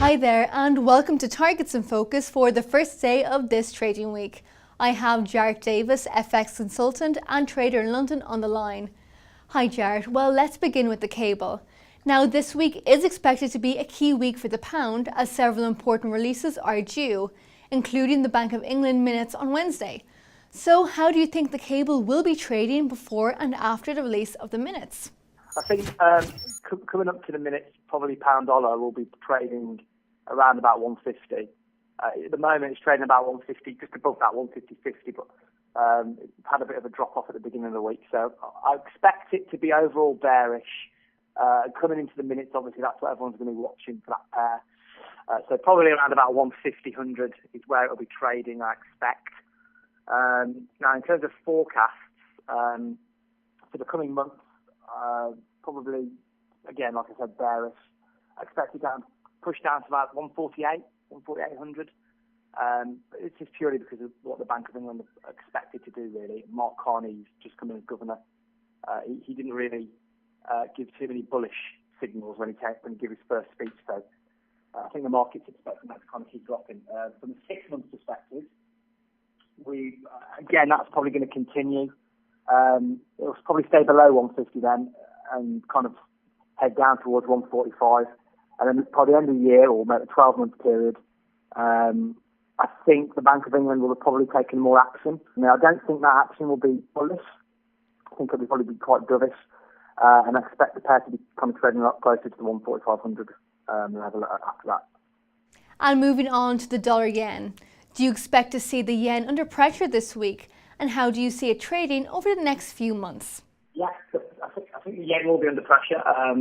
Hi there and welcome to Targets in Focus for the first day of this trading week. I have Jarratt Davis, FX consultant and trader in London on the line. Hi Jarratt, well let's begin with the cable. Now this week is expected to be a key week for the pound as several important releases are due, including the Bank of England minutes on Wednesday. So how do you think the cable will be trading before and after the release of the minutes? I think coming up to the minutes, probably pound dollar will be trading around about 150. At the moment, it's trading about 150, just above that 150.50, but it had a bit of a drop off at the beginning of the week. So I expect it to be overall bearish. Coming into the minutes, obviously, that's what everyone's going to be watching for that pair. So probably around about 150.100 is where it'll be trading, I expect. Now, in terms of forecasts for the coming months, probably, again, like I said, bearish. I expect it to push down to about 148.00. It's just purely because of what the Bank of England expected to do, really. Mark Carney's just come in as governor. He didn't really give too many bullish signals when he gave his first speech. So I think the market's expecting that to kind of keep dropping. From a 6 month perspective, again, that's probably going to continue. It'll probably stay below 150 then and kind of head down towards 145. And then by the end of the year, or maybe a 12-month period, I think the Bank of England will have probably taken more action. Now, I don't think that action will be bullish. I think it'll probably be quite dovish. And I expect the pair to be kind of trading up closer to the 145.00 level after that. And moving on to the dollar yen. Do you expect to see the yen under pressure this week? And how do you see it trading over the next few months? Yeah, I think the yen will be under pressure. I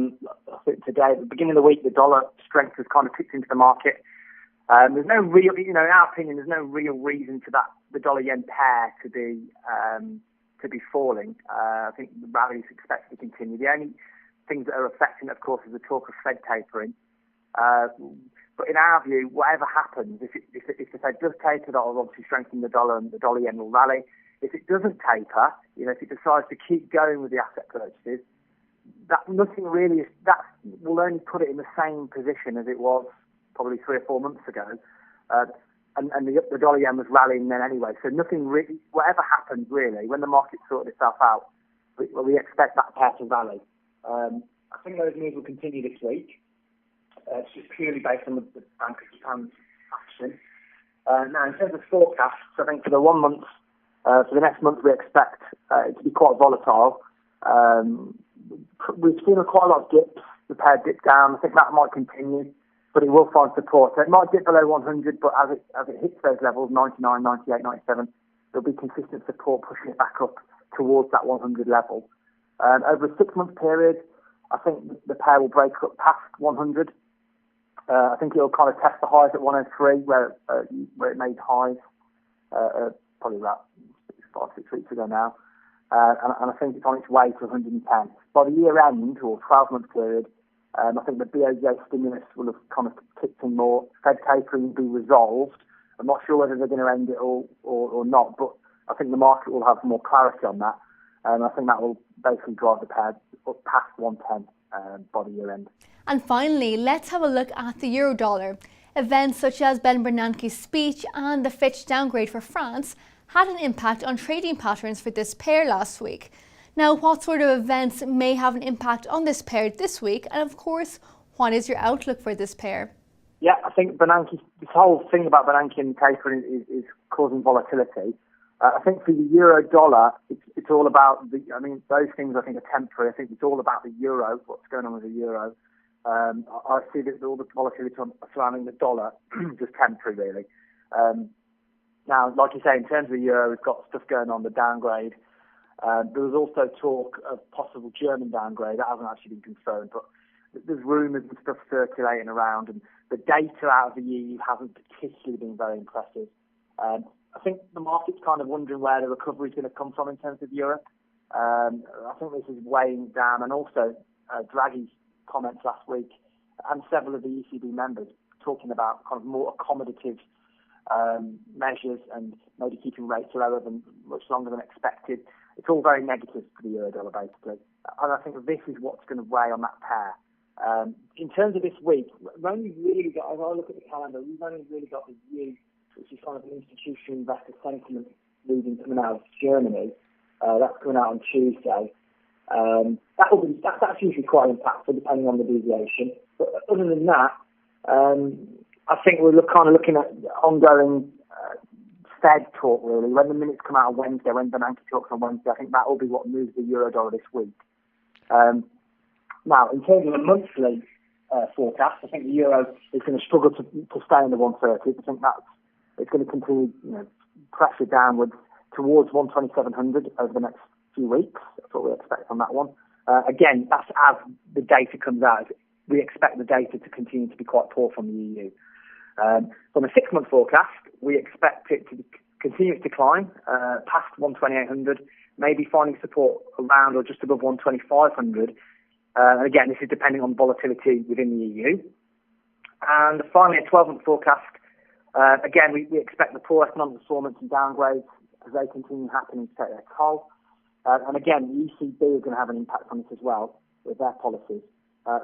think today, at the beginning of the week, the dollar strength has kind of kicked into the market. There's no real, in our opinion, there's no real reason to the dollar yen pair to be falling. I think the rally is expected to continue. The only things that are affecting it, of course, is the talk of Fed tapering. But in our view, whatever happens, if the Fed does taper, that will obviously strengthen the dollar and the dollar yen will rally. If it doesn't taper, if it decides to keep going with the asset purchases, that will only put it in the same position as it was probably 3 or 4 months ago. And the dollar yen was rallying then anyway. So nothing really, whatever happens really, when the market sorts itself out, we expect that pair to rally. I think those moves will continue this week. It's just purely based on the Bank of Japan's action. Now, in terms of forecasts, I think for the 1 month, for the next month, we expect it to be quite volatile. We've seen quite a lot of dips. The pair dip down. I think that might continue, but it will find support. So it might dip below 100, but as it hits those levels, 99, 98, 97, there'll be consistent support pushing it back up towards that 100 level. Over a 6 month period, I think the pair will break up past 100. I think it'll kind of test the highs at 103, where it made highs probably about 5 or 6 weeks ago now. And I think it's on its way to 110. By the year end, or 12 month period, I think the BOJ stimulus will have kind of kicked in more. Fed tapering will be resolved. I'm not sure whether they're going to end it all or not, but I think the market will have more clarity on that. And I think that will basically drive the pair up past 110 by the year end. And finally, let's have a look at the euro dollar. Events such as Ben Bernanke's speech and the Fitch downgrade for France had an impact on trading patterns for this pair last week. Now, what sort of events may have an impact on this pair this week? And of course, what is your outlook for this pair? Yeah, I think this whole thing about Bernanke and tapering is causing volatility. I think for the euro dollar, it's all about those things I think are temporary. I think it's all about the euro, what's going on with the euro. I see that all the volatility surrounding the dollar just temporary, really. Now, like you say, in terms of the euro, we've got stuff going on, the downgrade. There was also talk of possible German downgrade. That hasn't actually been confirmed, but there's rumours and stuff circulating around, and the data out of the EU hasn't particularly been very impressive. I think the market's kind of wondering where the recovery is going to come from in terms of Europe. I think this is weighing down, and also Draghi's comments last week and several of the ECB members talking about kind of more accommodative measures and maybe keeping rates lower than much longer than expected. It's all very negative for the euro dollar, basically. And I think this is what's going to weigh on that pair. In terms of this week, we've only really got, as I look at the calendar, we've only really got the view, which is kind of an institutional investor sentiment reading coming out of Germany. That's coming out on Tuesday. That's usually quite impactful depending on the deviation. But other than that, I think we're kind of looking at ongoing Fed talk really. When the minutes come out on Wednesday, when Bernanke talks on Wednesday, I think that will be what moves the euro dollar this week. Now, in terms of a monthly forecast, I think the euro is going to struggle to stay in the 130s. I think it's going to continue, pressure downwards towards 12700 over the next few weeks. That's what we expect on that one. Again, that's as the data comes out. We expect the data to continue to be quite poor from the EU. From a 6-month forecast, we expect it to continue its decline past 12800, maybe finding support around or just above 12500. Again, this is depending on volatility within the EU. And finally, a 12-month forecast. Again, we expect the poor economic performance and downgrades as they continue happening to take their toll. And again, the ECB is going to have an impact on this as well with their policies.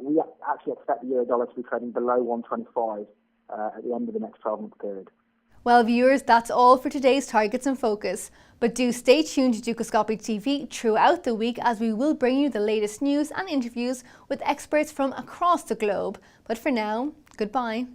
We actually expect the euro dollar to be trading below 125 at the end of the next 12-month period. Well, viewers, that's all for today's Targets in Focus. But do stay tuned to Dukascopic TV throughout the week, as we will bring you the latest news and interviews with experts from across the globe. But for now, goodbye.